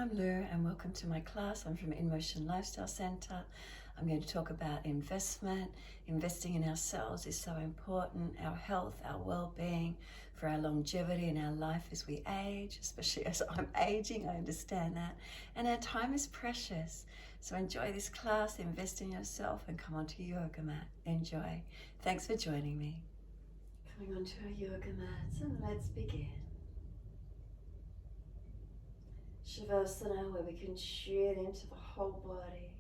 I'm Lou and welcome to my class. I'm from InMotion Lifestyle Centre. I'm going to talk about investment. Investing in ourselves is so important. Our health, our well-being, for our longevity in our life as we age, especially as I'm aging, I understand that. And our time is precious. So enjoy this class, invest in yourself and come onto your yoga mat. Enjoy. Thanks for joining me. Coming onto our yoga mats and let's begin. Shavasana, where we can tune into the whole body,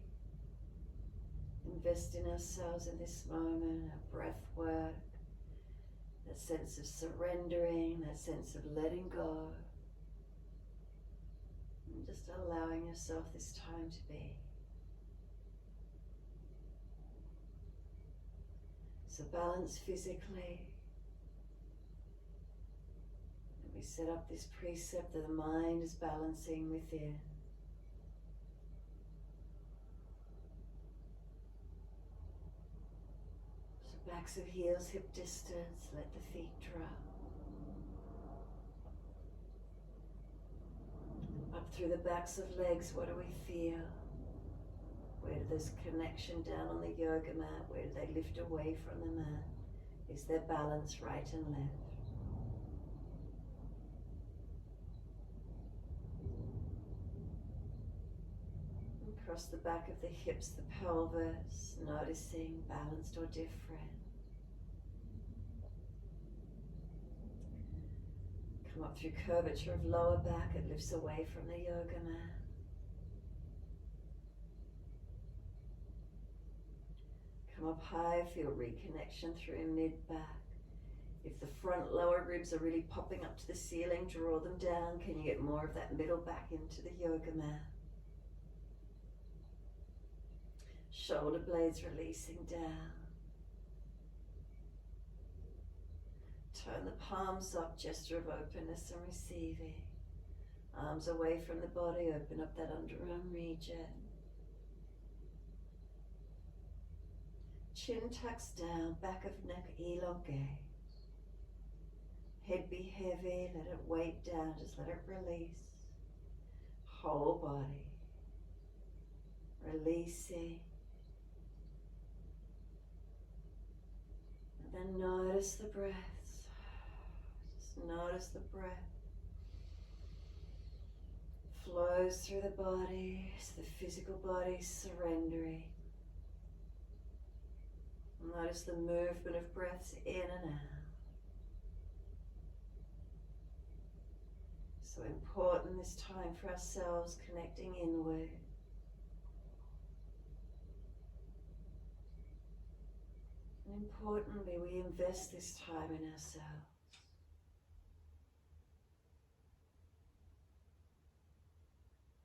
invest in ourselves in this moment, our breath work, that sense of surrendering, that sense of letting go, and just allowing yourself this time to be. So balance physically. We set up this precept that the mind is balancing within. So backs of heels, hip distance, let the feet drop. Up through the backs of legs, what do we feel? Where do this connection down on the yoga mat, where do they lift away from the mat? Is there balance right and left? Across the back of the hips, the pelvis, noticing balanced or different. Come up through curvature of lower back, it lifts away from the yoga mat. Come up high, feel reconnection through mid-back. If the front lower ribs are really popping up to the ceiling, draw them down. Can you get more of that middle back into the yoga mat? Shoulder blades releasing down. Turn the palms up, gesture of openness and receiving. Arms away from the body, open up that underarm region. Chin tucks down, back of neck elongate. Head be heavy, let it weight down, just let it release. Whole body. Releasing. And then notice the breath. Just notice the breath. Flows through the body, so the physical body surrendering. Notice the movement of breaths in and out. So important this time for ourselves, connecting inward. And importantly, we invest this time in ourselves.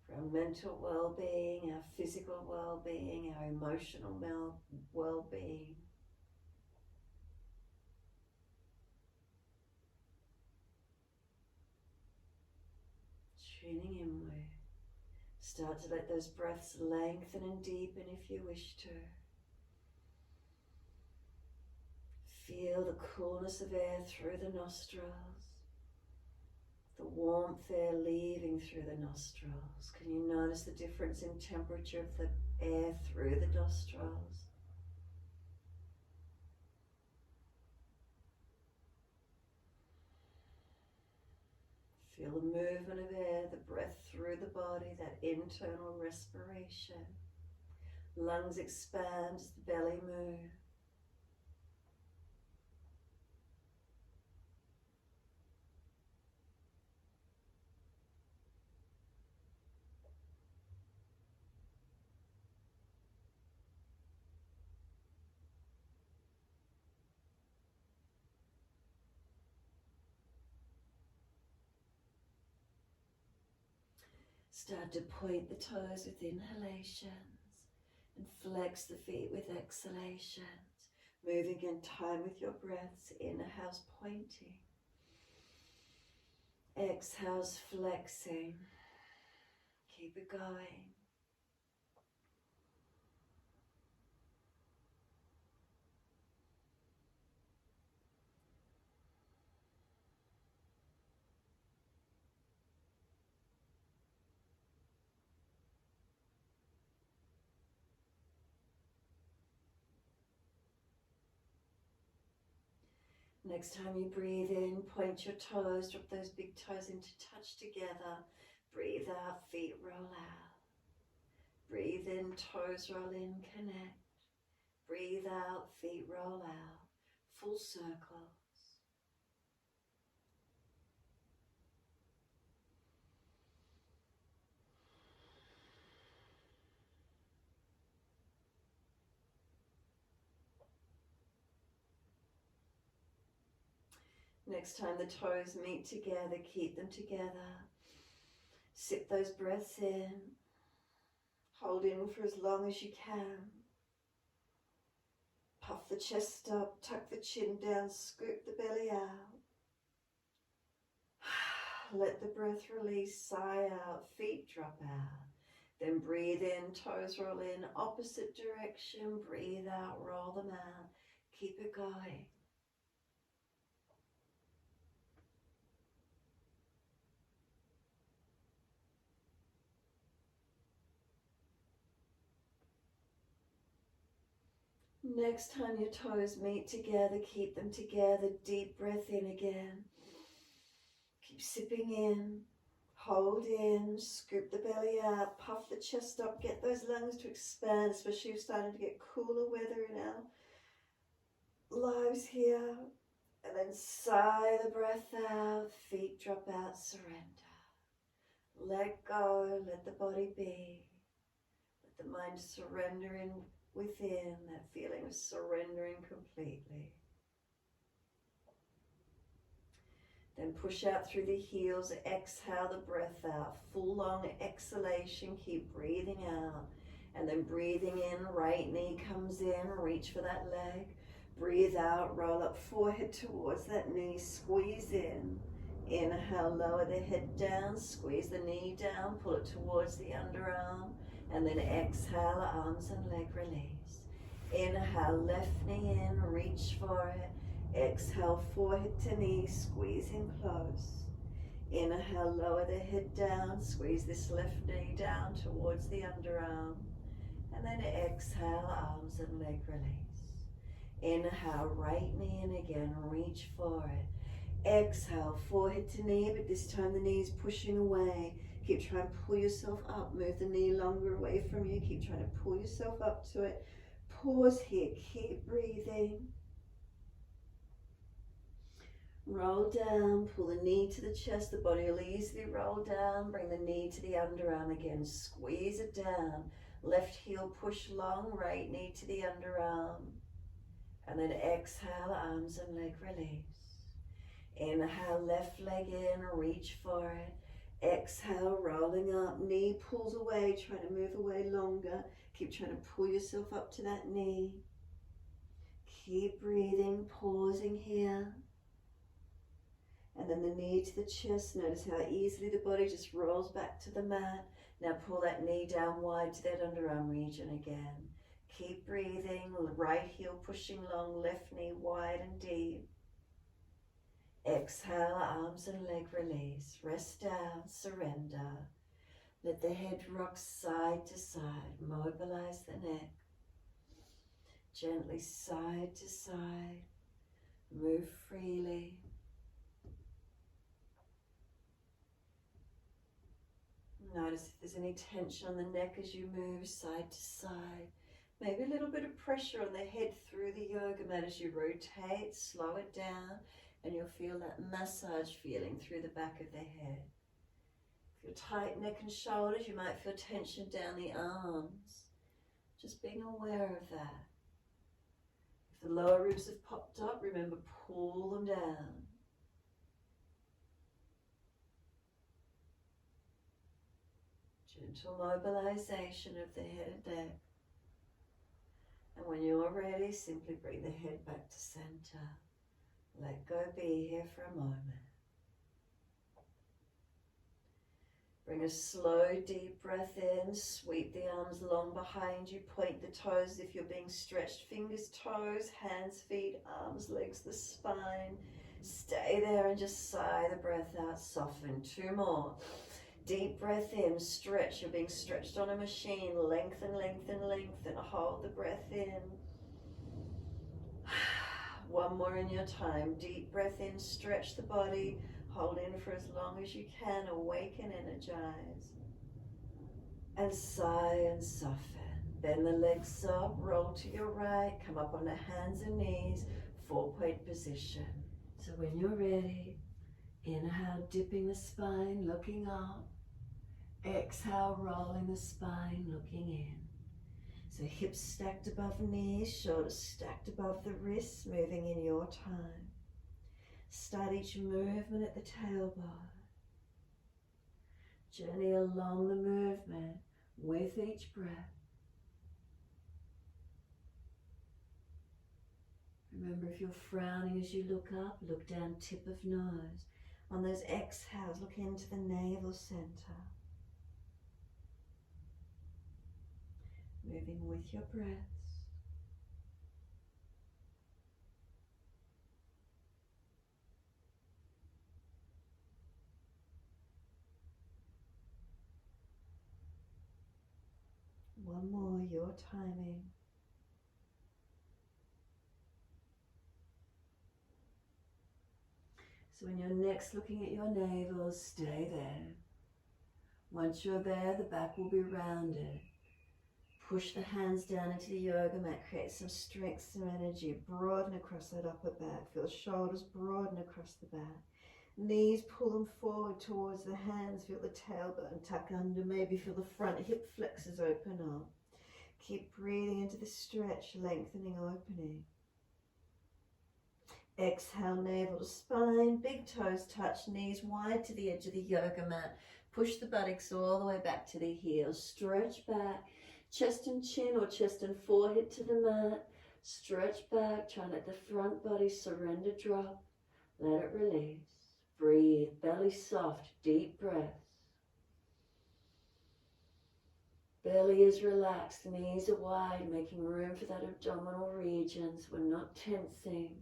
For our mental well-being, our physical well-being, our emotional well-being. Tuning inward. Start to let those breaths lengthen and deepen if you wish to. Feel the coolness of air through the nostrils, the warmth air leaving through the nostrils. Can you notice the difference in temperature of the air through the nostrils? Feel the movement of air, the breath through the body, that internal respiration. Lungs expand as the belly moves. Start to point the toes with inhalations and flex the feet with exhalations. Moving in time with your breaths. Inhales, pointing. Exhales, flexing. Keep it going. Next time you breathe in, point your toes, drop those big toes into touch together. Breathe out, feet roll out. Breathe in, toes roll in, connect. Breathe out, feet roll out. Full circles. Next time the toes meet together, keep them together. Sip those breaths in. Hold in for as long as you can. Puff the chest up, tuck the chin down, scoop the belly out. Let the breath release, sigh out, feet drop out. Then breathe in, toes roll in, opposite direction. Breathe out, roll them out. Keep it going. Next time your toes meet together, keep them together. Deep breath in again. Keep sipping in. Hold in. Scoop the belly out. Puff the chest up. Get those lungs to expand, especially if you're starting to get cooler weather in our lives here. And then sigh the breath out. Feet drop out. Surrender. Let go. Let the body be. Let the mind surrender in within, that feeling of surrendering completely. Then push out through the heels, exhale the breath out, full long exhalation, keep breathing out. And then breathing in, right knee comes in, reach for that leg. Breathe out, roll up forehead towards that knee, squeeze in. Inhale, lower the head down, squeeze the knee down, pull it towards the underarm. And then exhale, arms and leg release. Inhale, left knee in, reach for it. Exhale, forehead to knee, squeeze in close. Inhale, lower the head down, squeeze this left knee down towards the underarm. And then exhale, arms and leg release. Inhale, right knee in again, reach for it. Exhale, forehead to knee, but this time the knee is pushing away. Keep trying to pull yourself up. Move the knee longer away from you. Keep trying to pull yourself up to it. Pause here. Keep breathing. Roll down. Pull the knee to the chest. The body will easily roll down. Bring the knee to the underarm again. Squeeze it down. Left heel push long. Right knee to the underarm. And then exhale, arms and leg release. Inhale, left leg in. Reach for it. Exhale, rolling up, knee pulls away, trying to move away longer. Keep trying to pull yourself up to that knee. Keep breathing, pausing here. And then the knee to the chest. Notice how easily the body just rolls back to the mat. Now pull that knee down wide to that underarm region again. Keep breathing, right heel pushing long, left knee wide and deep. Exhale, arms and leg release. Rest down, surrender. Let the head rock side to side. Mobilize the neck. Gently side to side. Move freely. Notice if there's any tension on the neck as you move side to side. Maybe a little bit of pressure on the head through the yoga mat as you rotate. Slow it down. And you'll feel that massage feeling through the back of the head. If you're tight neck and shoulders, you might feel tension down the arms. Just being aware of that. If the lower ribs have popped up, remember, pull them down. Gentle mobilization of the head and neck. And when you're ready, simply bring the head back to center. Let go, be here for a moment. Bring a slow, deep breath in. Sweep the arms long behind you. Point the toes if you're being stretched. Fingers, toes, hands, feet, arms, legs, the spine. Stay there and just sigh the breath out. Soften. 2 more. Deep breath in. Stretch. You're being stretched on a machine. Lengthen, lengthen, lengthen. Hold the breath in. One more in your time. Deep breath in, stretch the body, hold in for as long as you can, awaken, energize. And sigh and soften. Bend the legs up, roll to your right, come up on the hands and knees, 4-point position. So when you're ready, inhale, dipping the spine, looking up. Exhale, rolling the spine, looking in. So hips stacked above knees, shoulders stacked above the wrists, moving in your time. Start each movement at the tailbone. Journey along the movement with each breath. Remember, if you're frowning as you look up, look down, tip of nose. On those exhales, look into the navel center. Moving with your breaths. One more, your timing. So when you're next looking at your navel, stay there. Once you're there, the back will be rounded. Push the hands down into the yoga mat, create some strength, some energy, broaden across that upper back. Feel the shoulders broaden across the back. Knees, pull them forward towards the hands. Feel the tailbone tuck under. Maybe feel the front hip flexors open up. Keep breathing into the stretch, lengthening, opening. Exhale, navel to spine, big toes touch, knees wide to the edge of the yoga mat. Push the buttocks all the way back to the heels. Stretch back, chest and chin or chest and forehead to the mat. Stretch back, try and let the front body surrender, drop. Let it release. Breathe, belly soft, deep breaths. Belly is relaxed, knees are wide, making room for that abdominal region, so we're not tensing.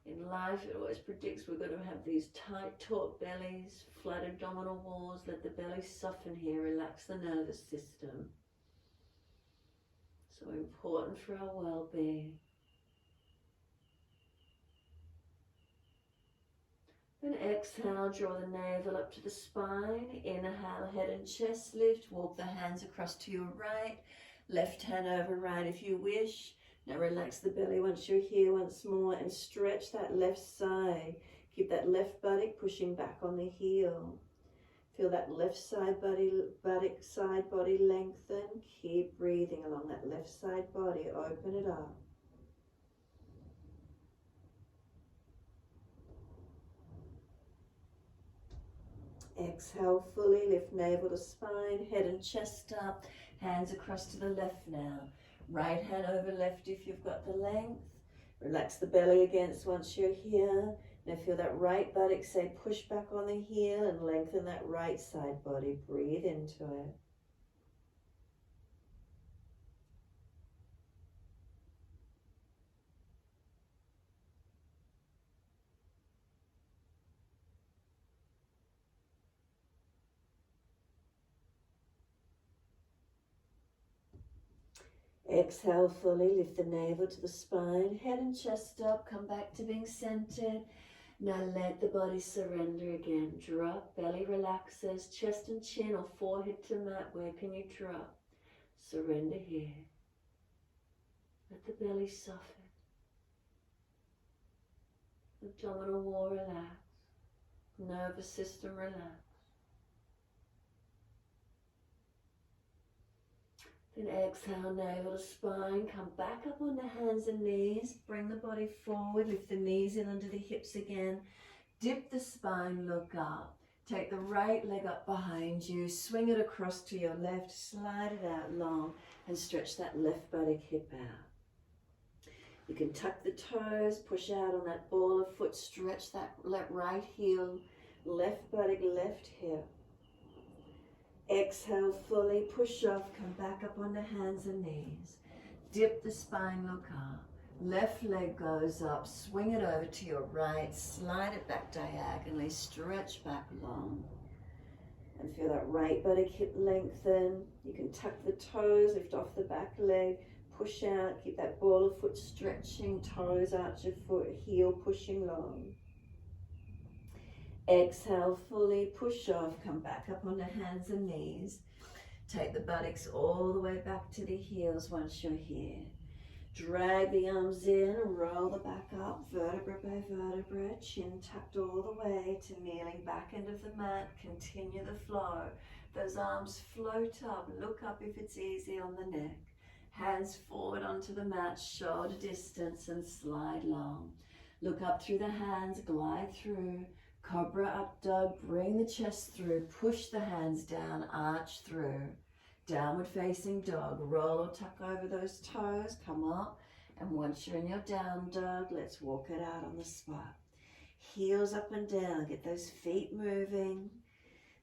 In life, it always predicts we're going to have these tight, taut bellies, flat abdominal walls. Let the belly soften here, relax the nervous system. So important for our well-being. Then exhale, draw the navel up to the spine. Inhale, head and chest lift. Walk the hands across to your right. Left hand over right if you wish. Now relax the belly once you're here once more and stretch that left side. Keep that left buttock pushing back on the heel. Feel that left side buttock side body lengthen. Keep breathing along that left side body. Open it up. Exhale fully, lift navel to spine, head and chest up, hands across to the left now. Right hand over left if you've got the length. Relax the belly against once you're here. Now feel that right buttock, say push back on the heel and lengthen that right side body. Breathe into it. Exhale fully, lift the navel to the spine, head and chest up, come back to being centered. Now let the body surrender again. Drop, belly relaxes, chest and chin or forehead to mat. Where can you drop? Surrender here. Let the belly soften. Abdominal wall relax. Nervous system relax. Then exhale, navel to spine, come back up on the hands and knees, bring the body forward, lift the knees in under the hips again, dip the spine, look up, take the right leg up behind you, swing it across to your left, slide it out long and stretch that left buttock hip out. You can tuck the toes, push out on that ball of foot, stretch that right heel, left buttock, left hip. Exhale fully, push off, come back up on the hands and knees. Dip the spine, look up. Left leg goes up, swing it over to your right, slide it back diagonally, stretch back long. And feel that right buttock hip lengthen. You can tuck the toes, lift off the back leg, push out, keep that ball of foot stretching, toes arch your foot, heel pushing long. Exhale, fully push off, come back up onto hands and knees. Take the buttocks all the way back to the heels once you're here. Drag the arms in, roll the back up, vertebra by vertebra, chin tucked all the way to kneeling back end of the mat. Continue the flow. Those arms float up, look up if it's easy on the neck. Hands forward onto the mat, shoulder distance, and slide long. Look up through the hands, glide through. Cobra up dog, bring the chest through, push the hands down, arch through. Downward facing dog, roll or tuck over those toes, come up. And once you're in your down dog, let's walk it out on the spot. Heels up and down, get those feet moving.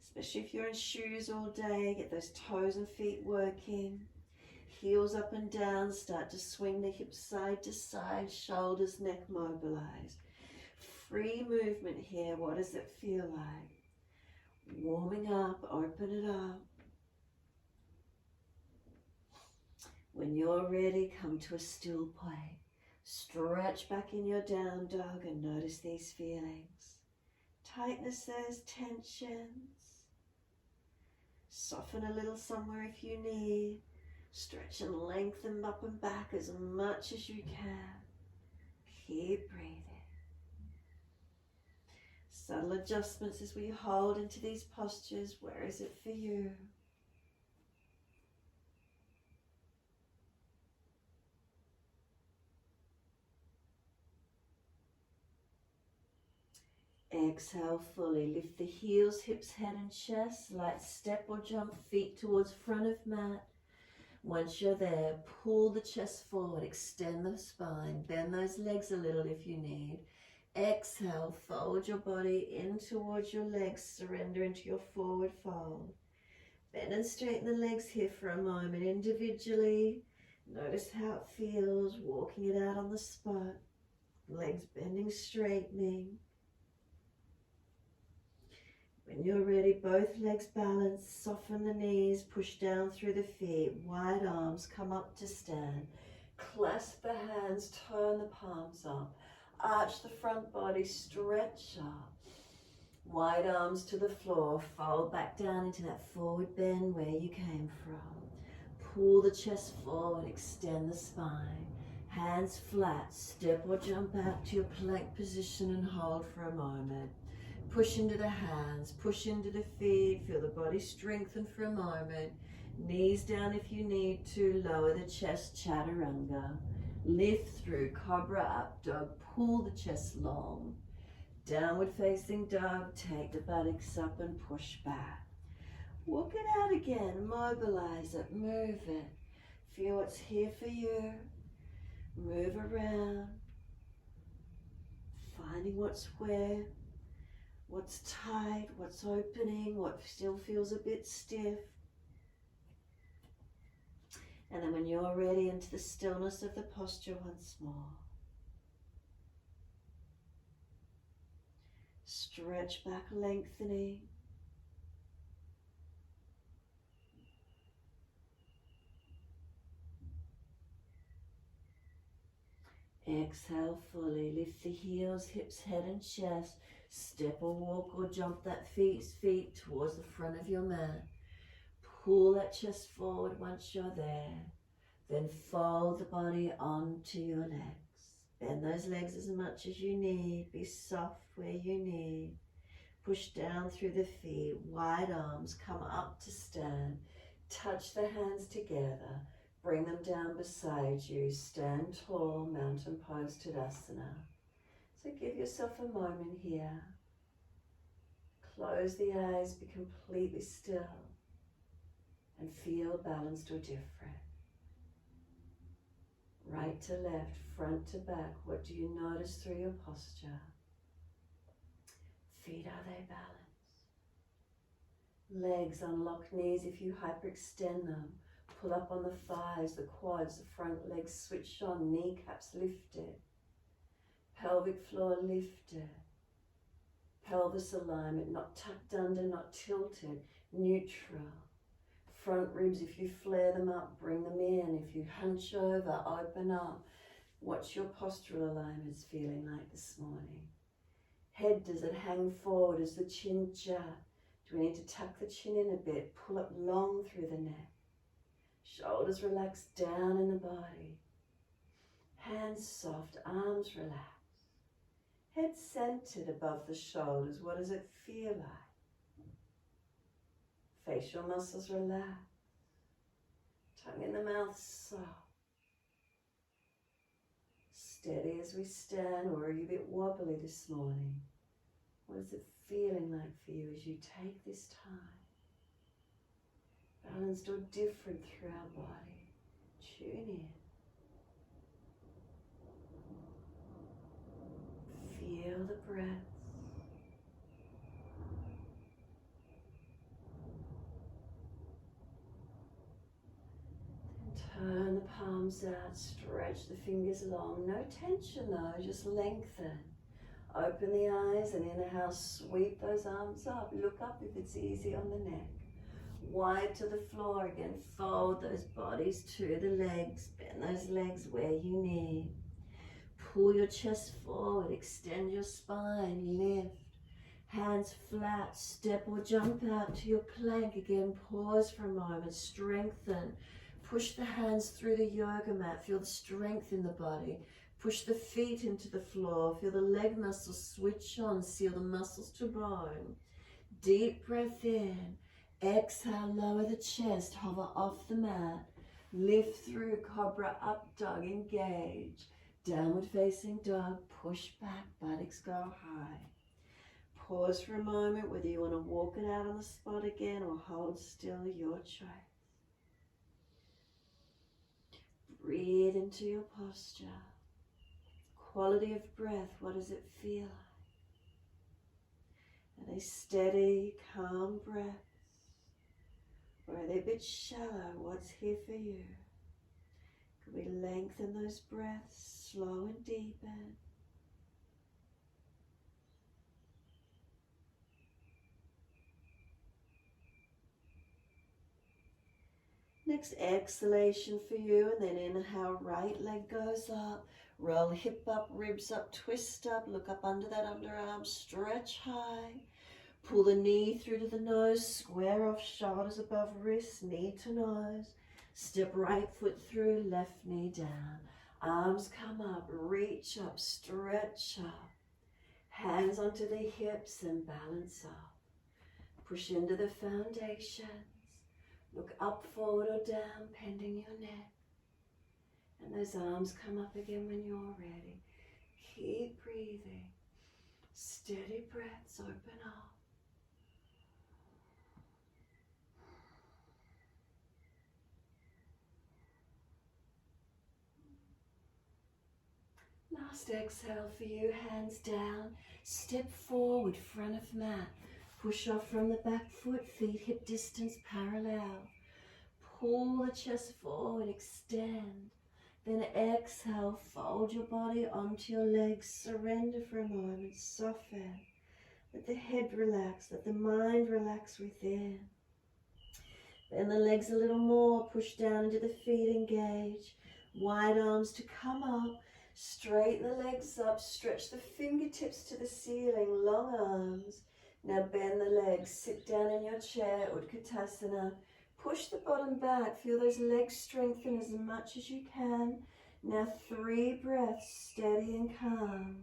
Especially if you're in shoes all day, get those toes and feet working. Heels up and down, start to swing the hips side to side, shoulders, neck mobilized. Free movement here, what does it feel like? Warming up, open it up. When you're ready, come to a still point. Stretch back in your down dog and notice these feelings. Tightnesses, tensions. Soften a little somewhere if you need. Stretch and lengthen up and back as much as you can. Keep breathing. Subtle adjustments as we hold into these postures. Where is it for you? Exhale fully. Lift the heels, hips, head and chest. Light step or jump feet towards front of mat. Once you're there, pull the chest forward, extend the spine, bend those legs a little if you need. Exhale, fold your body in towards your legs, surrender into your forward fold. Bend and straighten the legs here for a moment individually. Notice how it feels, walking it out on the spot. Legs bending, straightening. When you're ready, both legs balanced, soften the knees, push down through the feet, wide arms, come up to stand. Clasp the hands, turn the palms up. Arch the front body, stretch up. Wide arms to the floor, fold back down into that forward bend where you came from. Pull the chest forward, extend the spine. Hands flat, step or jump out to your plank position and hold for a moment. Push into the hands, push into the feet, feel the body strengthen for a moment. Knees down if you need to, lower the chest, chaturanga. Lift through, cobra up dog, pull the chest long. Downward facing dog, take the buttocks up and push back. Walk it out again, mobilize it, move it. Feel what's here for you. Move around, finding what's where. What's tight, what's opening, what still feels a bit stiff. And then when you're ready, into the stillness of the posture once more. Stretch back, lengthening. Exhale fully, lift the heels, hips, head and chest. Step or walk or jump that feet towards the front of your mat. Pull that chest forward once you're there. Then fold the body onto your legs. Bend those legs as much as you need. Be soft where you need. Push down through the feet. Wide arms, come up to stand. Touch the hands together. Bring them down beside you. Stand tall, mountain pose, Tadasana. So give yourself a moment here. Close the eyes, be completely still, and feel balanced or different. Right to left, front to back, what do you notice through your posture? Feet, are they balanced? Legs, unlock knees if you hyperextend them. Pull up on the thighs, the quads, the front legs switch on, kneecaps lifted. Pelvic floor lifted. Pelvis alignment, not tucked under, not tilted, neutral. Front ribs, if you flare them up, bring them in. If you hunch over, open up. What's your postural alignments feeling like this morning? Head, does it hang forward? Is the chin jut? Do we need to tuck the chin in a bit? Pull it long through the neck. Shoulders relax down in the body. Hands soft, arms relaxed. Head centered above the shoulders. What does it feel like? Facial muscles relaxed. Tongue in the mouth soft. Steady as we stand, or are you a bit wobbly this morning? What is it feeling like for you as you take this time? Balanced or different through our body. Tune in. Feel the breath. Turn the palms out, stretch the fingers long. No tension though, just lengthen. Open the eyes and inhale, sweep those arms up. Look up if it's easy on the neck. Wide to the floor again. Fold those bodies to the legs. Bend those legs where you need. Pull your chest forward, extend your spine, lift. Hands flat, step or jump out to your plank again. Pause for a moment, strengthen. Push the hands through the yoga mat, feel the strength in the body. Push the feet into the floor, feel the leg muscles switch on, seal the muscles to bone. Deep breath in, exhale, lower the chest, hover off the mat. Lift through cobra, up dog, engage. Downward facing dog, push back, buttocks go high. Pause for a moment, whether you want to walk it out on the spot again or hold still, your choice. Breathe into your posture. Quality of breath, what does it feel like? Are they steady, calm breaths? Or are they a bit shallow? What's here for you? Could we lengthen those breaths, slow and deepen? Next exhalation for you, and then inhale, right leg goes up, roll hip up, ribs up, twist up, look up under that underarm, stretch high, pull the knee through to the nose, square off, shoulders above wrists, knee to nose, step right foot through, left knee down, arms come up, reach up, stretch up, hands onto the hips and balance up, push into the foundation. Look up, forward or down, bending your neck. And those arms come up again when you're ready. Keep breathing. Steady breaths, open up. Last exhale for you, hands down. Step forward, front of mat. Push off from the back foot, feet hip distance parallel. Pull the chest forward, extend. Then exhale, fold your body onto your legs. Surrender for a moment, soften. Let the head relax, let the mind relax within. Bend the legs a little more, push down into the feet, engage. Wide arms to come up. Straighten the legs up, stretch the fingertips to the ceiling, long arms. Now bend the legs, sit down in your chair, Utkatasana. Push the bottom back, feel those legs strengthen as much as you can. Now 3 breaths, steady and calm.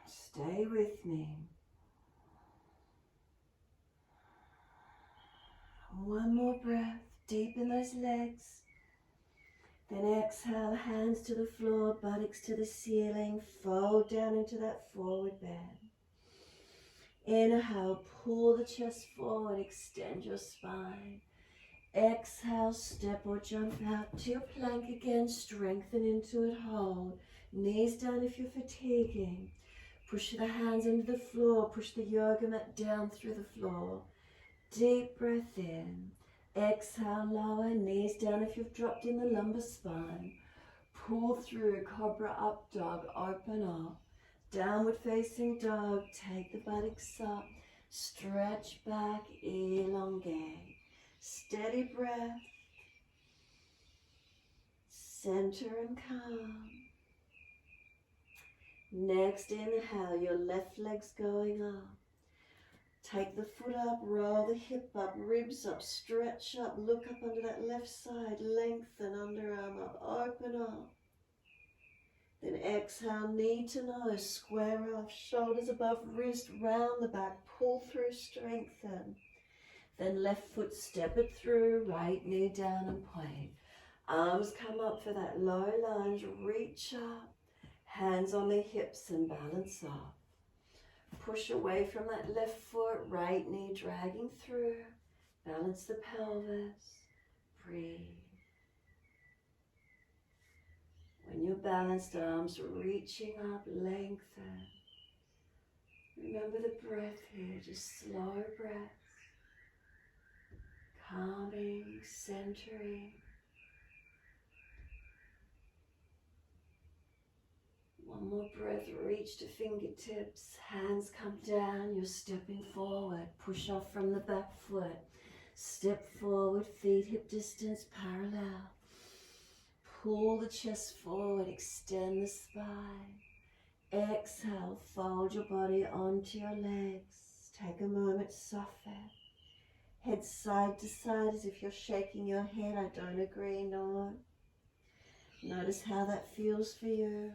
Stay with me. One more breath, deepen those legs. Then exhale, hands to the floor, buttocks to the ceiling, fold down into that forward bend. Inhale, pull the chest forward, extend your spine. Exhale, step or jump out to your plank again, strengthen into it, hold. Knees down if you're fatiguing. Push the hands into the floor, push the yoga mat down through the floor. Deep breath in. Exhale, lower, knees down if you've dropped in the lumbar spine. Pull through, cobra up dog, open up. Downward facing dog, take the buttocks up. Stretch back, elongate. Steady breath. Center and calm. Next inhale, your left leg's going up. Take the foot up, roll the hip up, ribs up, stretch up, look up under that left side, lengthen, underarm up, open up. Then exhale, knee to nose, square off, shoulders above wrist, round the back, pull through, strengthen. Then left foot, step it through, right knee down and point. Arms come up for that low lunge, reach up, hands on the hips and balance off. Push away from that left foot, right knee dragging through. Balance the pelvis. Breathe. When you're balanced, arms reaching up, lengthen. Remember the breath here, just slow breaths. Calming, centering. One more breath, reach to fingertips, hands come down, you're stepping forward, push off from the back foot, step forward, feet hip distance parallel, pull the chest forward, extend the spine, exhale, fold your body onto your legs, take a moment, soften, head side to side as if you're shaking your head, I don't agree, no. Notice how that feels for you.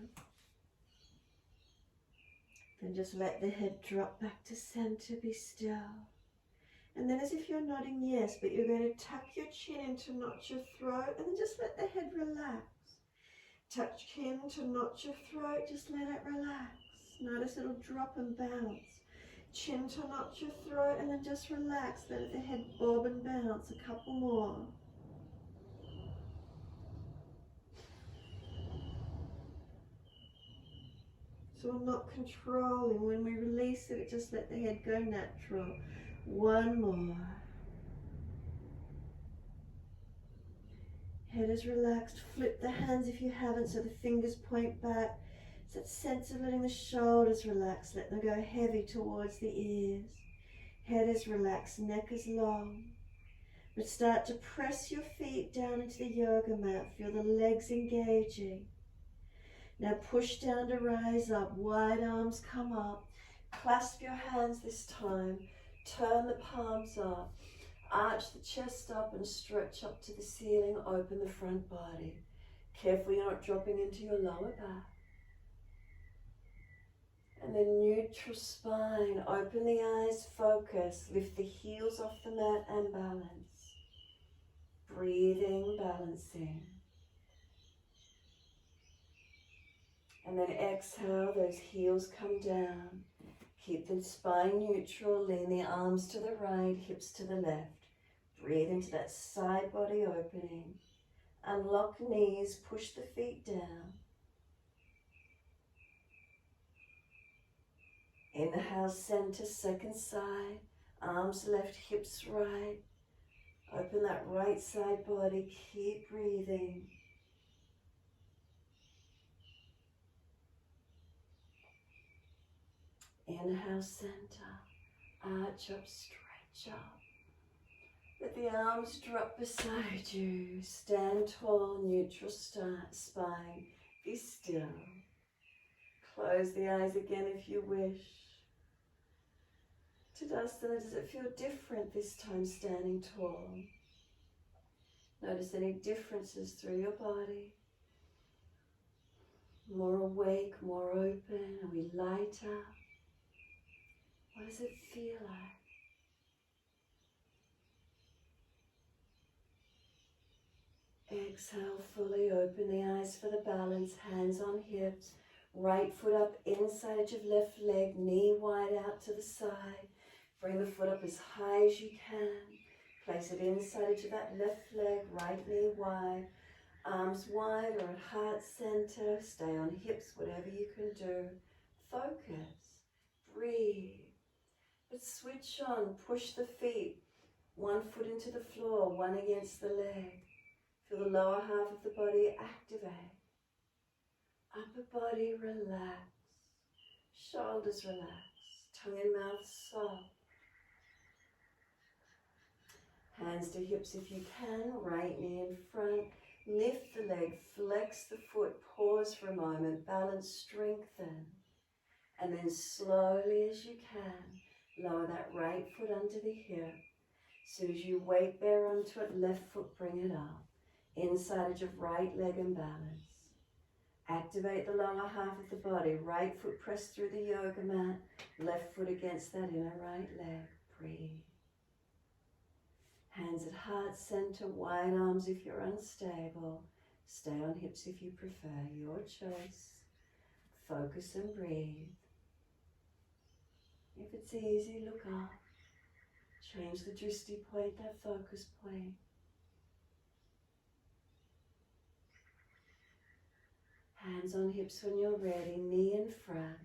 Then just let the head drop back to center, be still. And then as if you're nodding yes, but you're going to tuck your chin in to notch your throat, and then just let the head relax. Tuck chin to notch your throat, just let it relax. Notice it'll drop and bounce. Chin to notch your throat, and then just relax. Let the head bob and bounce. A couple more. So we're not controlling. When we release it, just let the head go natural. One more. Head is relaxed. Flip the hands if you haven't so the fingers point back. It's that sense of letting the shoulders relax. Let them go heavy towards the ears. Head is relaxed. Neck is long. But start to press your feet down into the yoga mat. Feel the legs engaging. Now push down to rise up, wide arms come up, clasp your hands this time, turn the palms up, arch the chest up and stretch up to the ceiling, open the front body. Careful you're not dropping into your lower back. And then neutral spine, open the eyes, focus, lift the heels off the mat and balance. Breathing, balancing. And then exhale, those heels come down. Keep the spine neutral, lean the arms to the right, hips to the left. Breathe into that side body opening. Unlock knees, push the feet down. Inhale, center, second side. Arms left, hips right. Open that right side body, keep breathing. Inhale, center, arch up, stretch up. Let the arms drop beside you. Stand tall, neutral spine. Be still. Close the eyes again if you wish. Tadasana, does it feel different this time standing tall? Notice any differences through your body. More awake, more open. Are we lighter? What does it feel like? Exhale, fully open the eyes for the balance, hands on hips, right foot up inside edge of left leg, knee wide out to the side. Bring the foot up as high as you can. Place it inside edge of that left leg, right knee wide, arms wide or at heart center. Stay on hips, whatever you can do. Focus, breathe. But switch on, push the feet, one foot into the floor, one against the leg. Feel the lower half of the body activate. Upper body relax. Shoulders relax. Tongue and mouth soft. Hands to hips if you can, right knee in front. Lift the leg, flex the foot, pause for a moment, balance, strengthen. And then slowly as you can, lower that right foot under the hip. As soon as you weight bear onto it, left foot bring it up. Inside edge of right leg and balance. Activate the lower half of the body. Right foot press through the yoga mat. Left foot against that inner right leg. Breathe. Hands at heart center, wide arms if you're unstable. Stay on hips if you prefer, your choice. Focus and breathe. If it's easy, look up. Change the drishti point, that focus point. Hands on hips when you're ready, knee in front.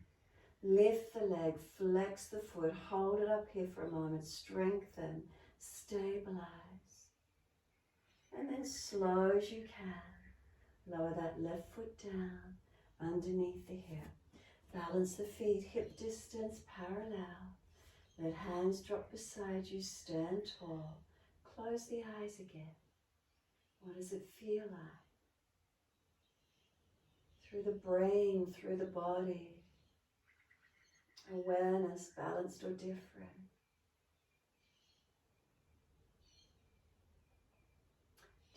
Lift the leg, flex the foot, hold it up here for a moment, strengthen, stabilize. And then slow as you can, lower that left foot down underneath the hip. Balance the feet, hip distance parallel. Let hands drop beside you, stand tall. Close the eyes again. What does it feel like? Through the brain, through the body. Awareness, balanced or different.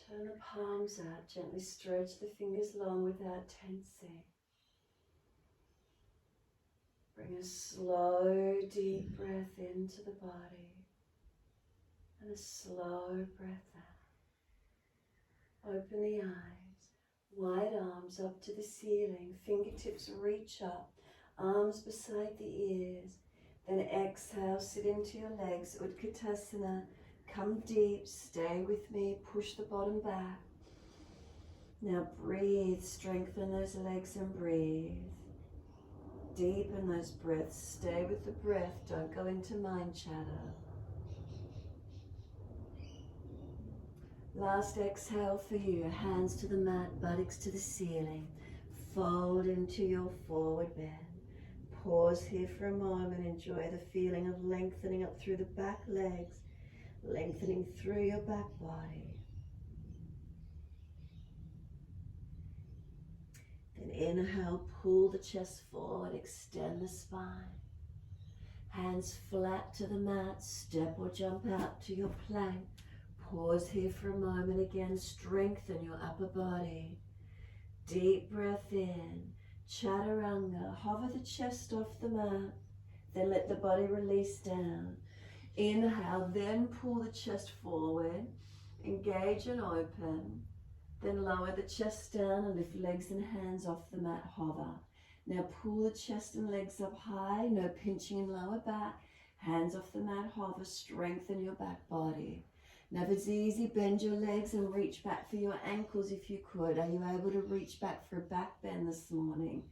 Turn the palms out, gently stretch the fingers long without tensing. Bring a slow, deep breath into the body and a slow breath out. Open the eyes, wide arms up to the ceiling, fingertips reach up, arms beside the ears. Then exhale, sit into your legs, Utkatasana. Come deep, stay with me, push the bottom back. Now breathe, strengthen those legs and breathe. Deepen those breaths, stay with the breath, don't go into mind chatter. Last exhale for you, hands to the mat, buttocks to the ceiling. Fold into your forward bend. Pause here for a moment, enjoy the feeling of lengthening up through the back legs, lengthening through your back body. Then inhale, pull the chest forward, extend the spine. Hands flat to the mat, step or jump out to your plank. Pause here for a moment again, strengthen your upper body. Deep breath in, chaturanga, hover the chest off the mat, then let the body release down. Inhale, then pull the chest forward, engage and open, then lower the chest down and lift legs and hands off the mat, hover. Now pull the chest and legs up high, no pinching in lower back, hands off the mat, hover, strengthen your back body. Now if it's easy, bend your legs and reach back for your ankles if you could. Are you able to reach back for a back bend this morning?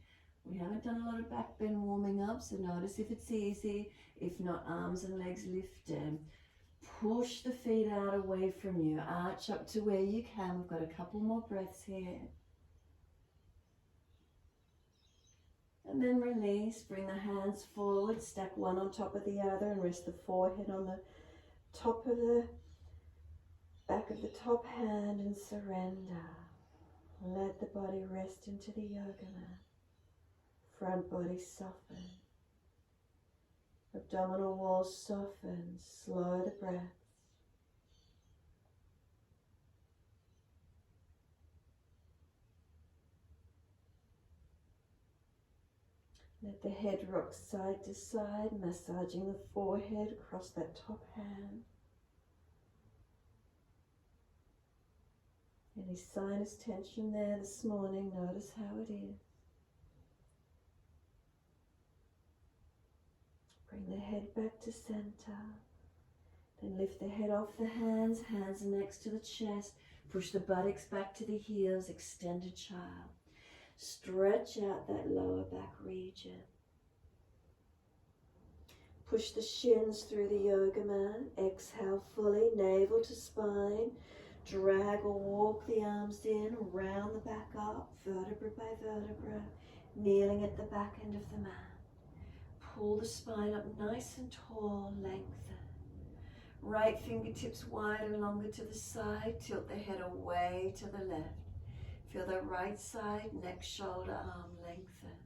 We haven't done a lot of back bend warming up, so notice if it's easy. If not, arms and legs lifted. Push the feet out away from you. Arch up to where you can. We've got a couple more breaths here. And then release. Bring the hands forward. Stack one on top of the other and rest the forehead on the top of the back of the top hand and surrender. Let the body rest into the yoga mat. Front body soften. Abdominal walls soften. Slow the breaths. Let the head rock side to side, massaging the forehead across that top hand. Any sinus tension there this morning, notice how it is. Bring the head back to center. Then lift the head off the hands, hands next to the chest. Push the buttocks back to the heels, extended child. Stretch out that lower back region. Push the shins through the yoga mat. Exhale fully, navel to spine. Drag or walk the arms in, round the back up, vertebra by vertebra, kneeling at the back end of the mat. Pull the spine up nice and tall, lengthen. Right fingertips wide and longer to the side. Tilt the head away to the left. Feel the right side, neck, shoulder, arm lengthen.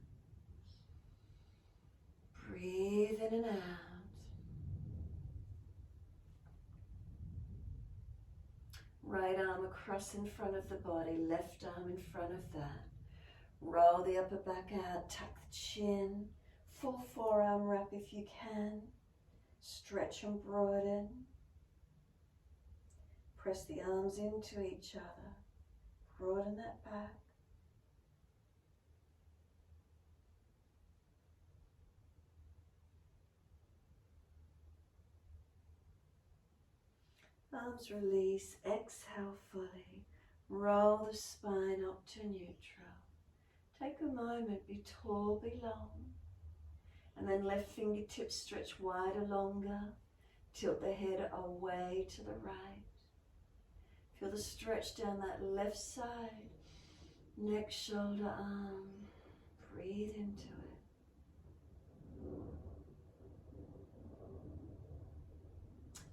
Breathe in and out. Right arm across in front of the body, left arm in front of that. Roll the upper back out, tuck the chin. Full forearm wrap if you can. Stretch and broaden. Press the arms into each other. Broaden that back. Arms release, exhale fully. Roll the spine up to neutral. Take a moment, be tall, be long. And then left fingertips stretch wider, longer. Tilt the head away to the right. Feel the stretch down that left side. Neck, shoulder, arm. Breathe into it.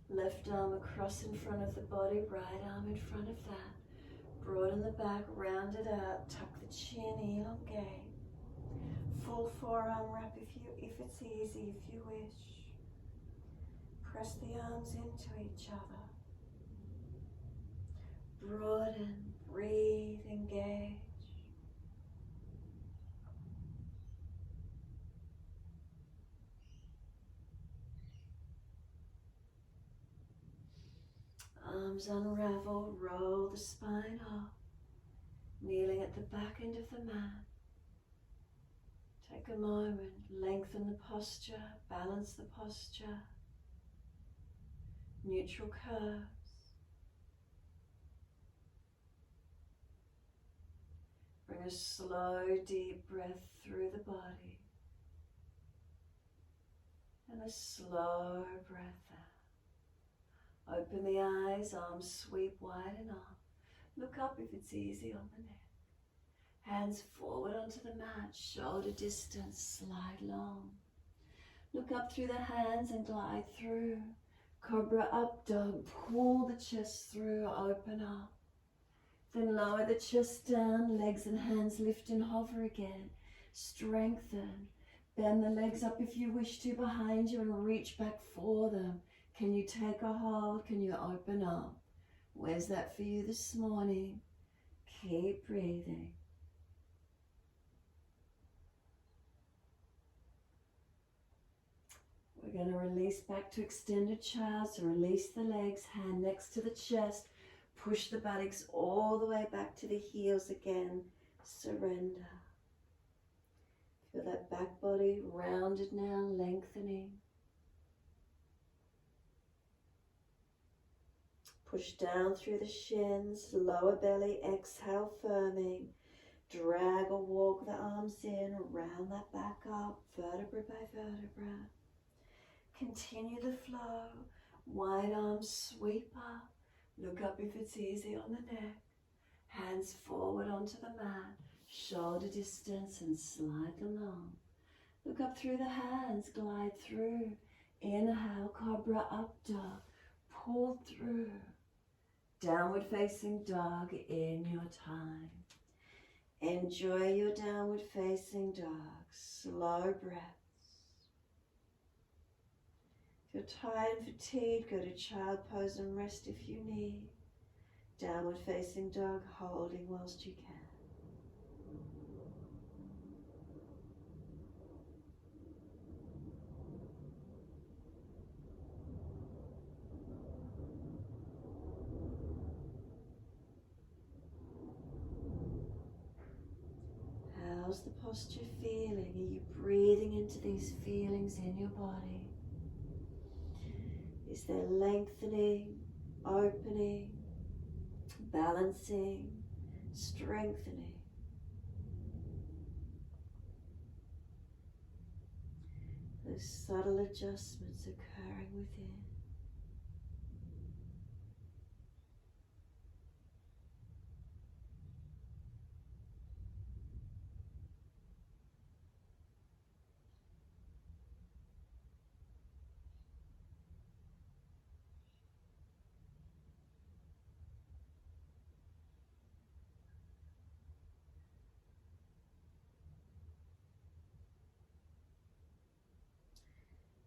Left arm across in front of the body, right arm in front of that. Broaden the back, round it out, tuck the chin, elongate. Full forearm wrap if it's easy, if you wish. Press the arms into each other. Broaden, breathe, engage. Arms unravel, roll the spine up. Kneeling at the back end of the mat. Take a moment, lengthen the posture, balance the posture. Neutral curves. Bring a slow, deep breath through the body. And a slow breath out. Open the eyes, arms sweep wide and up. Look up if it's easy on the neck. Hands forward onto the mat, shoulder distance, slide long. Look up through the hands and glide through. Cobra up dog, pull the chest through, open up. Then lower the chest down, legs and hands lift and hover again. Strengthen. Bend the legs up if you wish to behind you and reach back for them. Can you take a hold? Can you open up? Where's that for you this morning? Keep breathing. We're going to release back to extended child. So release the legs, hand next to the chest. Push the buttocks all the way back to the heels again. Surrender. Feel that back body rounded now, lengthening. Push down through the shins, lower belly, exhale, firming. Drag or walk the arms in, round that back up, vertebra by vertebra. Continue the flow, wide arms sweep up. Look up if it's easy on the neck. Hands forward onto the mat, shoulder distance and slide along. Look up through the hands, glide through. Inhale, cobra up dog, pull through. Downward facing dog in your time. Enjoy your downward facing dog. Slow breaths. If you're tired and fatigued, go to child pose and rest if you need. Downward facing dog, holding whilst you can. How's the posture feeling? Are you breathing into these feelings in your body? Is there lengthening, opening, balancing, strengthening? Those subtle adjustments occurring within.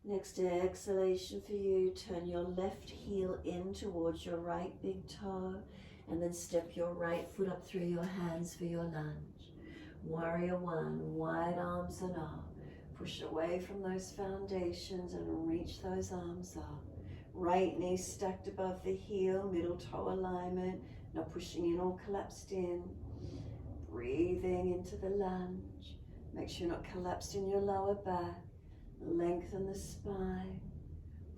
Next exhalation for you, turn your left heel in towards your right big toe and then step your right foot up through your hands for your lunge. Warrior one, wide arms and up. Push away from those foundations and reach those arms up. Right knee stacked above the heel, middle toe alignment, not pushing in or collapsed in. Breathing into the lunge. Make sure you're not collapsed in your lower back. Lengthen the spine.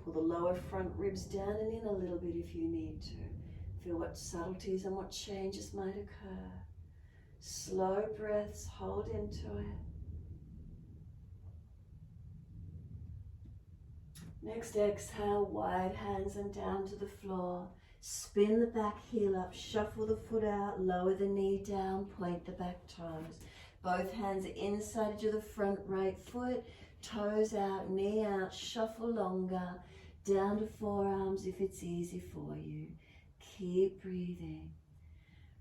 Pull the lower front ribs down and in a little bit if you need to. Feel what subtleties and what changes might occur. Slow breaths, hold into it. Next exhale, wide hands and down to the floor. Spin the back heel up, shuffle the foot out, lower the knee down, point the back toes. Both hands inside edge of the front right foot, toes out, knee out, shuffle longer, down to forearms if it's easy for you. Keep breathing.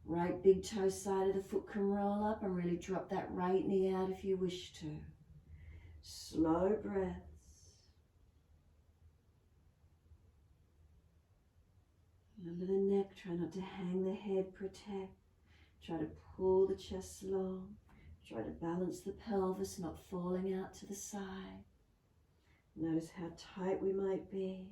Right big toe side of the foot can roll up and really drop that right knee out if you wish to. Slow breaths. Remember the neck, try not to hang the head, protect. Try to pull the chest long. Try to balance the pelvis, not falling out to the side. Notice how tight we might be.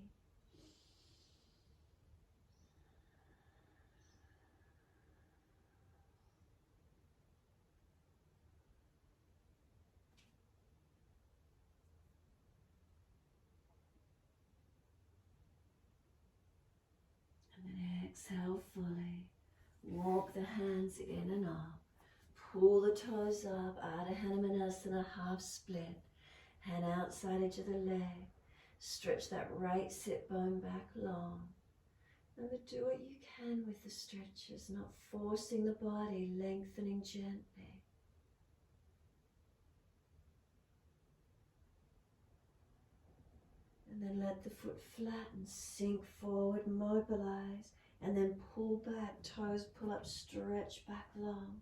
And then exhale fully. Walk the hands in and up. Pull the toes up, Ardha Hanumanasana, half split. Hand outside edge of the leg. Stretch that right sit bone back long. Remember, do what you can with the stretches, not forcing the body, lengthening gently. And then let the foot flatten, sink forward, mobilize, and then pull back, toes pull up, stretch back long.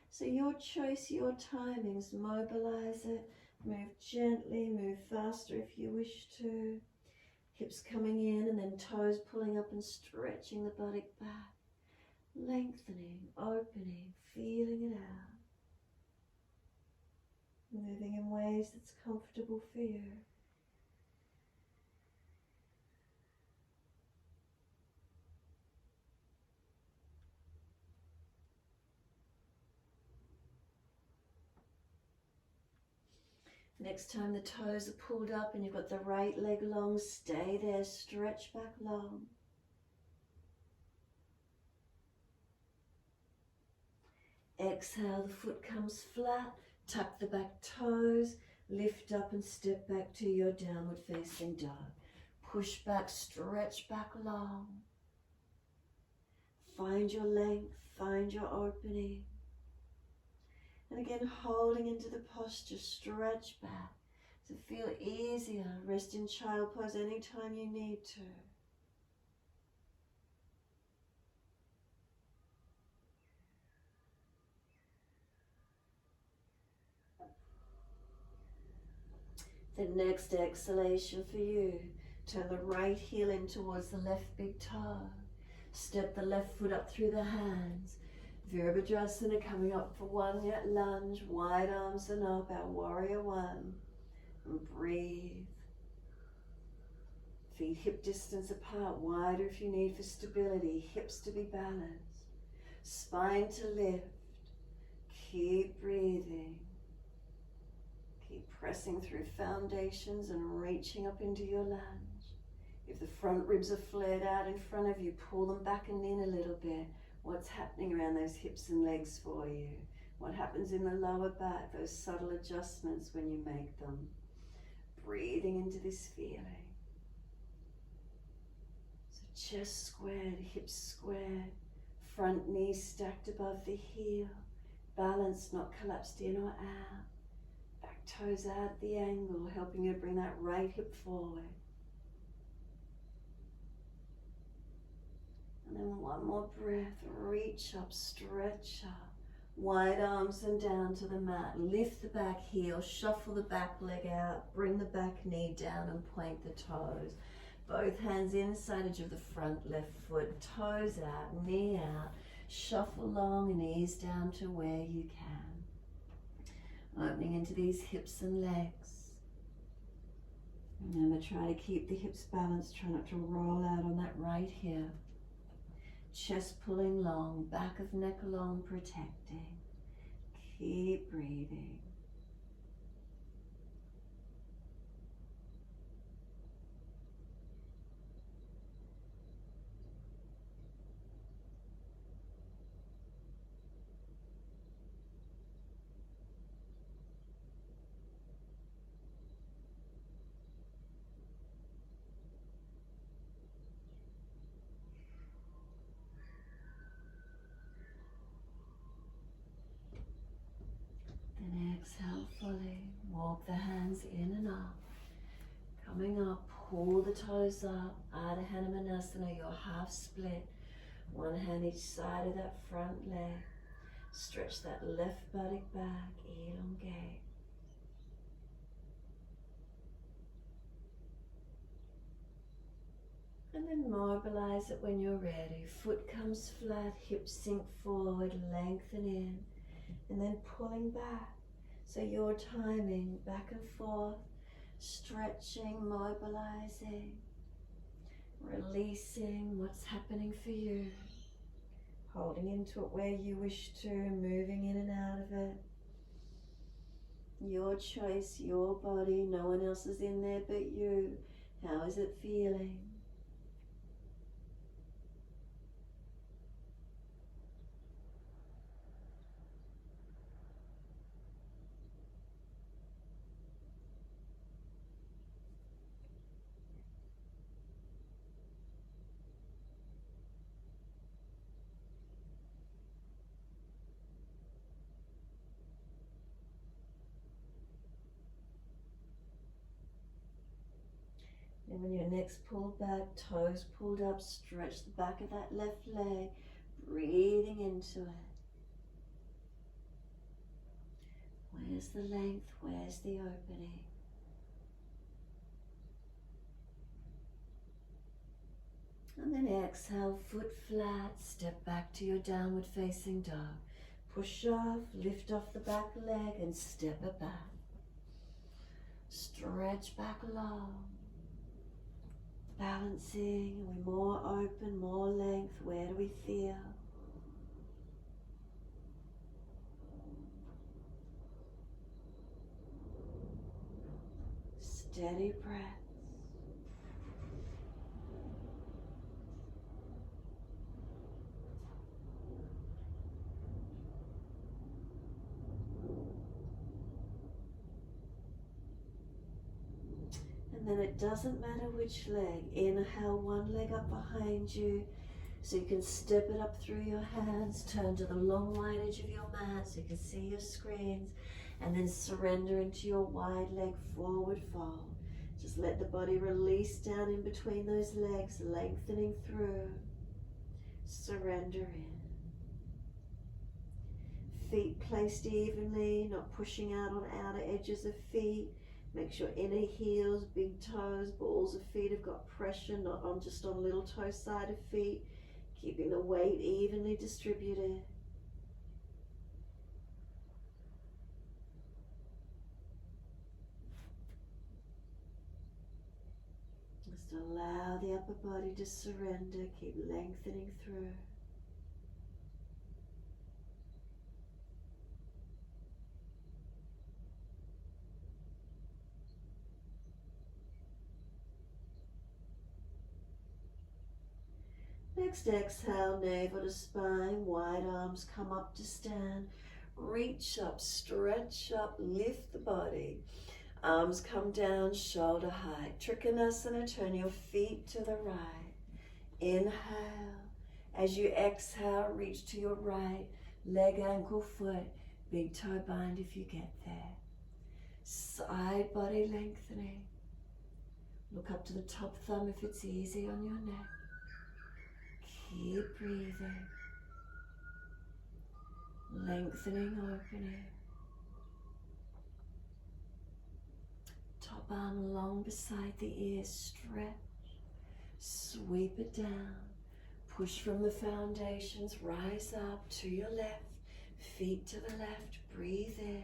So your choice, your timings, mobilize it, move gently, move faster if you wish to. Hips coming in and then toes pulling up and stretching the body back. Lengthening, opening, feeling it out. Moving in ways that's comfortable for you. Next time the toes are pulled up and you've got the right leg long, stay there, stretch back long. Exhale, the foot comes flat, tuck the back toes, lift up and step back to your downward facing dog. Push back, stretch back long. Find your length, find your opening. And again, holding into the posture, stretch back. To feel easier, rest in child pose anytime you need to. The next exhalation for you, turn the right heel in towards the left big toe. Step the left foot up through the hands. Virabhadrasana coming up for one yet lunge, wide arms and up, our warrior one. And breathe. Feet hip distance apart, wider if you need for stability, hips to be balanced. Spine to lift. Keep breathing. Keep pressing through foundations and reaching up into your lunge. If the front ribs are flared out in front of you, pull them back and in a little bit. What's happening around those hips and legs for you? What happens in the lower back, those subtle adjustments when you make them? Breathing into this feeling. So chest squared, hips squared, front knee stacked above the heel, balanced, not collapsed in or out. Back toes out at the angle, helping you to bring that right hip forward. And then one more breath, reach up, stretch up, Wide arms and down to the mat. Lift the back heel, shuffle the back leg out, bring the back knee down and point the toes. Both hands inside edge of the front left foot, toes out, knee out. Shuffle long and ease down to where you can. Opening into these hips and legs. Remember, try to keep the hips balanced. Try not to roll out on that right hip. Chest pulling long, back of neck long, protecting. Keep breathing. Then exhale fully. Walk the hands in and up. Coming up, pull the toes up. Ardha Hanumanasana, your half split. One hand each side of that front leg. Stretch that left buttock back, elongate. And then mobilize it when you're ready. Foot comes flat, hips sink forward, lengthen in. And then pulling back. So you're timing back and forth, stretching, mobilizing, releasing what's happening for you, holding into it where you wish to, moving in and out of it. Your choice, your body, no one else is in there but you. How is it feeling? And when your neck's pulled back, toes pulled up, stretch the back of that left leg, breathing into it. Where's the length? Where's the opening? And then exhale, foot flat, step back to your downward facing dog. Push off, lift off the back leg and step it back. Stretch back long. Balancing, are we more open, more length? Where do we feel? Steady breath. And then it doesn't matter which leg. Inhale, one leg up behind you so you can step it up through your hands. Turn to the long wide edge of your mat so you can see your screens. And then surrender into your wide leg forward fold. Just let the body release down in between those legs, lengthening through. Surrender in. Feet placed evenly, not pushing out on outer edges of feet. Make sure inner heels, big toes, balls of feet have got pressure, not on just on little toe side of feet. Keeping the weight evenly distributed. Just allow the upper body to surrender, keep lengthening through. Next exhale, navel to spine, wide arms come up to stand. Reach up, stretch up, lift the body. Arms come down, shoulder height. Trikonasana, turn your feet to the right. Inhale. As you exhale, reach to your right. Leg, ankle, foot. Big toe bind if you get there. Side body lengthening. Look up to the top thumb if it's easy on your neck. Keep breathing. lengthening, opening. Top arm long beside the ear, stretch, sweep it down. Push from the foundations, rise up to your left, feet to the left, breathe in.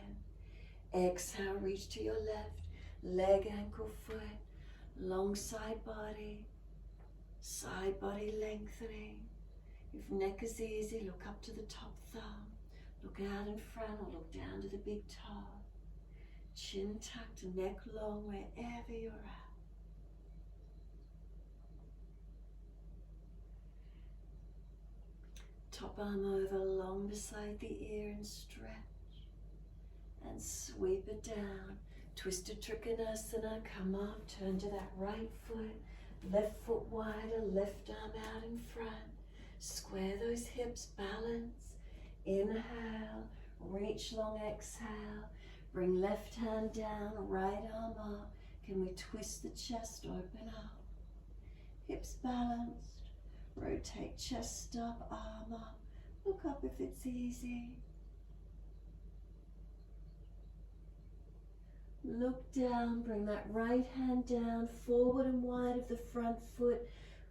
Exhale, reach to your left, leg, ankle, foot, long side body lengthening. If neck is easy, look up to the top thumb, look out in front or look down to the big toe. Chin tucked, neck long, wherever you're at. Top arm over, long beside the ear, and stretch. And sweep it down. Twisted Trikonasana, come up, turn to that right foot. Left foot wider, left arm out in front. Square those hips, balance. Inhale, reach long, exhale. Bring left hand down, right arm up. Can we twist the chest, open up. Hips balanced. Rotate chest up, arm up. Look up if it's easy. Look down, bring that right hand down, forward and wide of the front foot.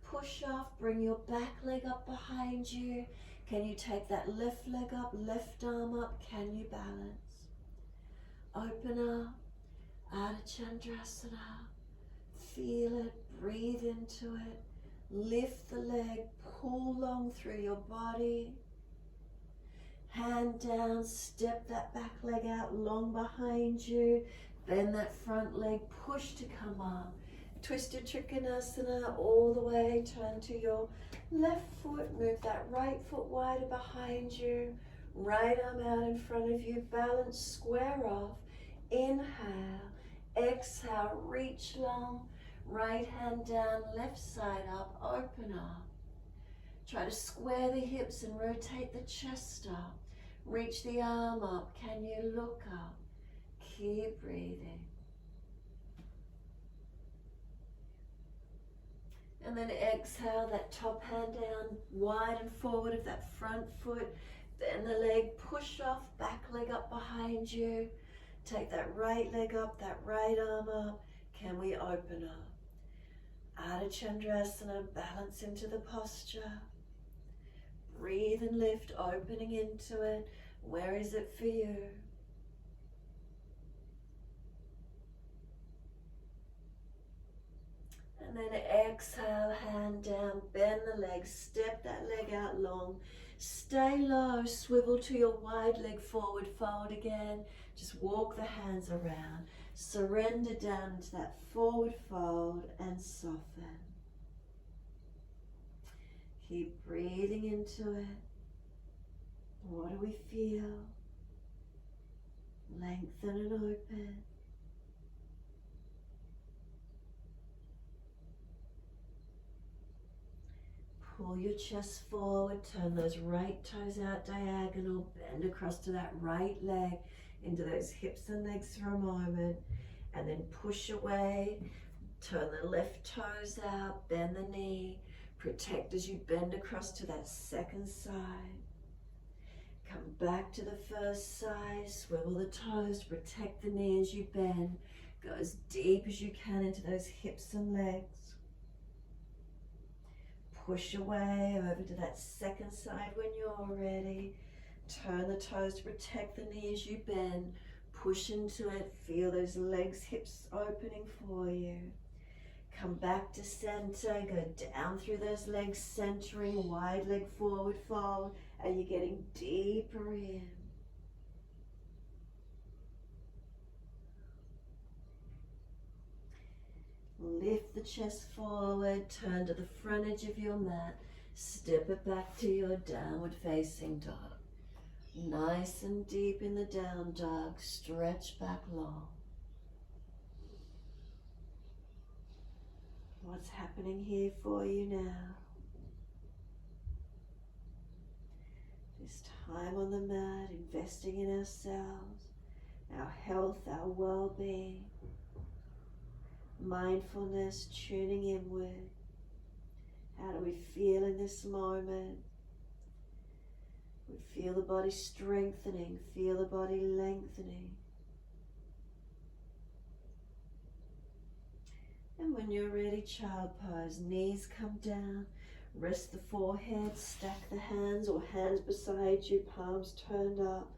Push off, bring your back leg up behind you. Can you take that left leg up, left arm up? Can you balance? Open up, Ardha Chandrasana. Feel it, breathe into it. Lift the leg, pull long through your body. Hand down, step that back leg out long behind you. Bend that front leg, push to come up. Twisted Trikonasana all the way. Turn to your left foot, move that right foot wider behind you. Right arm out in front of you, balance, square off. Inhale, exhale, reach long. Right hand down, left side up, open up. Try to square the hips and rotate the chest up. Reach the arm up, can you look up? Keep breathing. And then exhale, that top hand down, wide and forward of that front foot. Then the leg, push off, back leg up behind you. Take that right leg up, that right arm up. Can we open up? Ardha Chandrasana, balance into the posture. Breathe and lift, opening into it. Where is it for you? And then exhale, hand down, bend the leg, step that leg out long. Stay low, swivel to your wide leg forward, fold again. Just walk the hands around. Surrender down into that forward fold and soften. Keep breathing into it. What do we feel? Lengthen and open. Pull your chest forward, turn those right toes out diagonal, bend across to that right leg, into those hips and legs for a moment, and then push away, turn the left toes out, bend the knee, protect as you bend across to that second side. Come back to the first side, swivel the toes, protect the knee as you bend, go as deep as you can into those hips and legs. Push away over to that second side when you're ready. Turn the toes to protect the knee as you bend. Push into it. Feel those legs, hips opening for you. Come back to center. Go down through those legs, centering. Wide leg forward fold. And you're getting deeper in. Lift the chest forward, turn to the front edge of your mat, step it back to your downward facing dog. Nice and deep in the down dog, stretch back long. What's happening here for you now? This time on the mat, investing in ourselves, our health, our well-being. Mindfulness, tuning inward. How do we feel in this moment? We feel the body strengthening, feel the body lengthening. And when you're ready, child pose, knees come down, rest the forehead, stack the hands or hands beside you, palms turned up,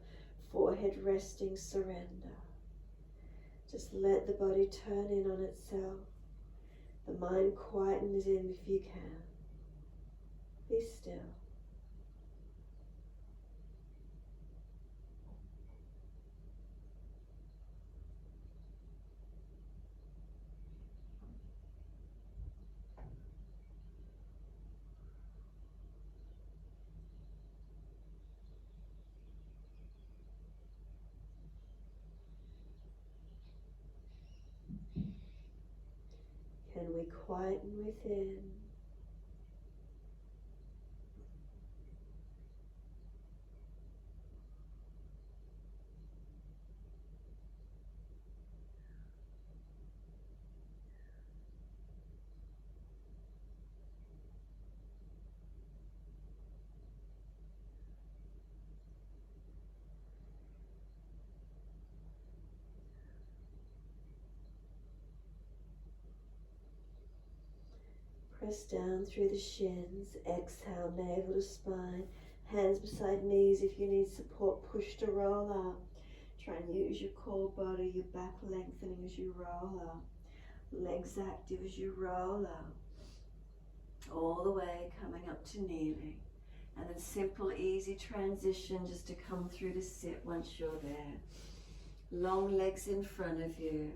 forehead resting, surrender. Just let the body turn in on itself. The mind quietens in if you can. Be still. Can we quieten within? Press down through the shins, exhale, navel to spine, hands beside knees. If you need support, push to roll up. Try and use your core body, your back lengthening as you roll up. Legs active as you roll up. All the way coming up to kneeling. And then simple, easy transition just to come through to sit once you're there. Long legs in front of you.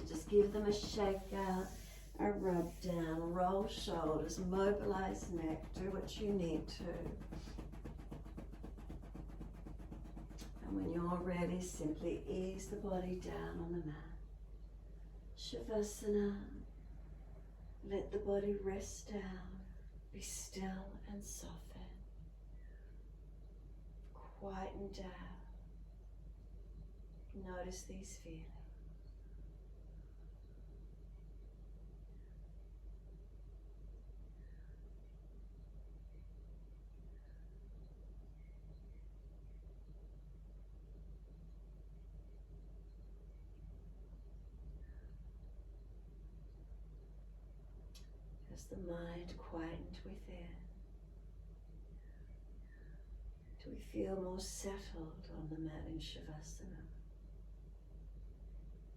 Just give them a shake out. A rub down, roll shoulders, mobilize neck, do what you need to. And when you're ready, simply ease the body down on the mat. Shavasana, let the body rest down, be still and soften. Quieten down. Notice these feelings. As the mind quietened within, do we feel more settled on the mat in Shavasana?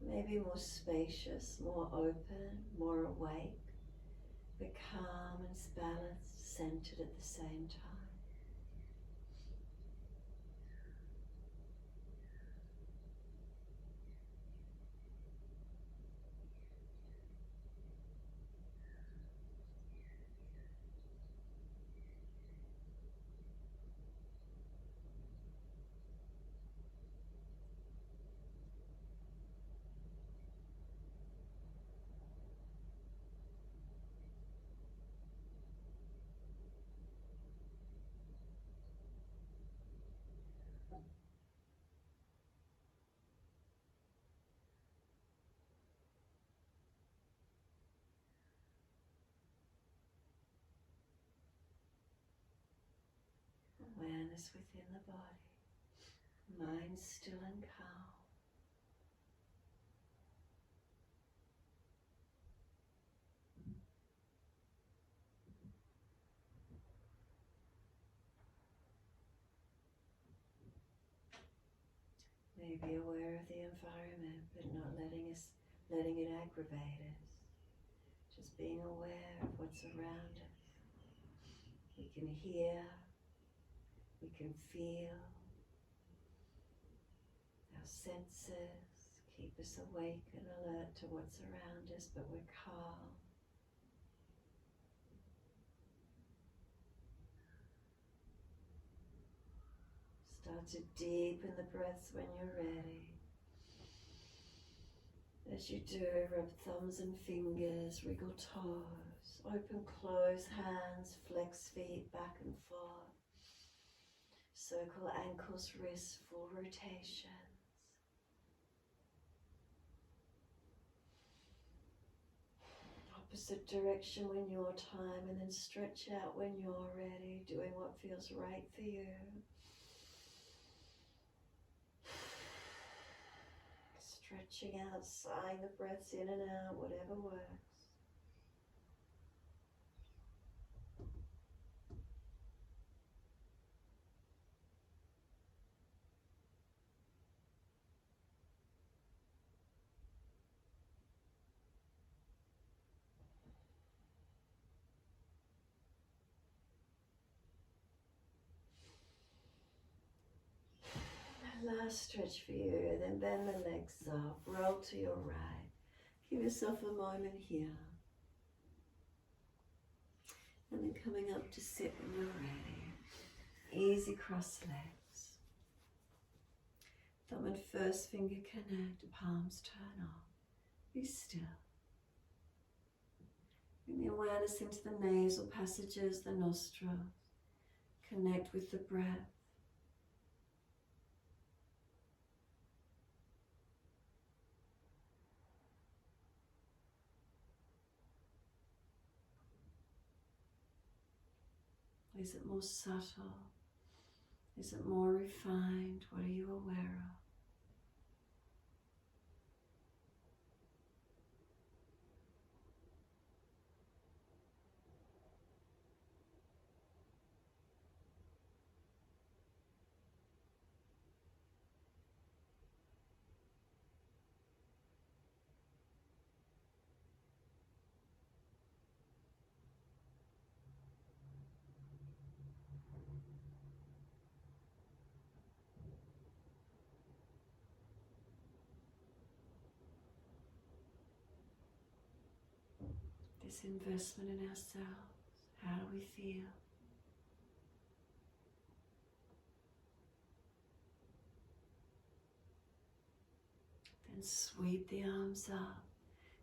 Maybe more spacious, more open, more awake, but calm and balanced, centered at the same time. Awareness within the body, mind still and calm. Maybe aware of the environment, but not letting it aggravate us. Just being aware of what's around us. We can hear, we can feel. Our senses keep us awake and alert to what's around us, but we're calm. Start to deepen the breaths when you're ready. As you do, rub thumbs and fingers, wriggle toes, open, close hands, flex feet back and forth. Circle ankles, wrists, full rotations. opposite direction when your time, and then stretch out when you're ready, doing what feels right for you. Stretching out, sighing the breaths in and out, whatever works. Last stretch for you, then bend the legs up, roll to your right. Give yourself a moment here. And then coming up to sit when you're ready. Easy cross legs. Thumb and first finger connect, palms turn on. Be still. Bring the awareness into the nasal passages, the nostrils. Connect with the breath. Is it more subtle? Is it more refined? What are you aware of? This investment in ourselves, how do we feel? Then sweep the arms up,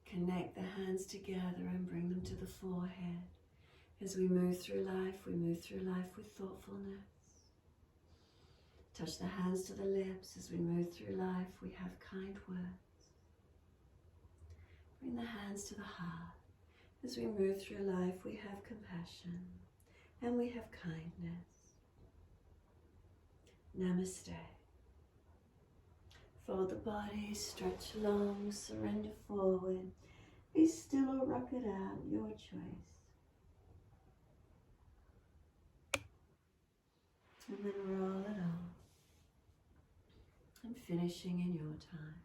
connect the hands together and bring them to the forehead. As we move through life with thoughtfulness. Touch the hands to the lips. As we move through life, we have kind words. Bring the hands to the heart. As we move through life, we have compassion and we have kindness. Namaste. Fold the body, stretch long, surrender forward. Be still or rock it out, your choice. And then roll it off. And finishing in your time.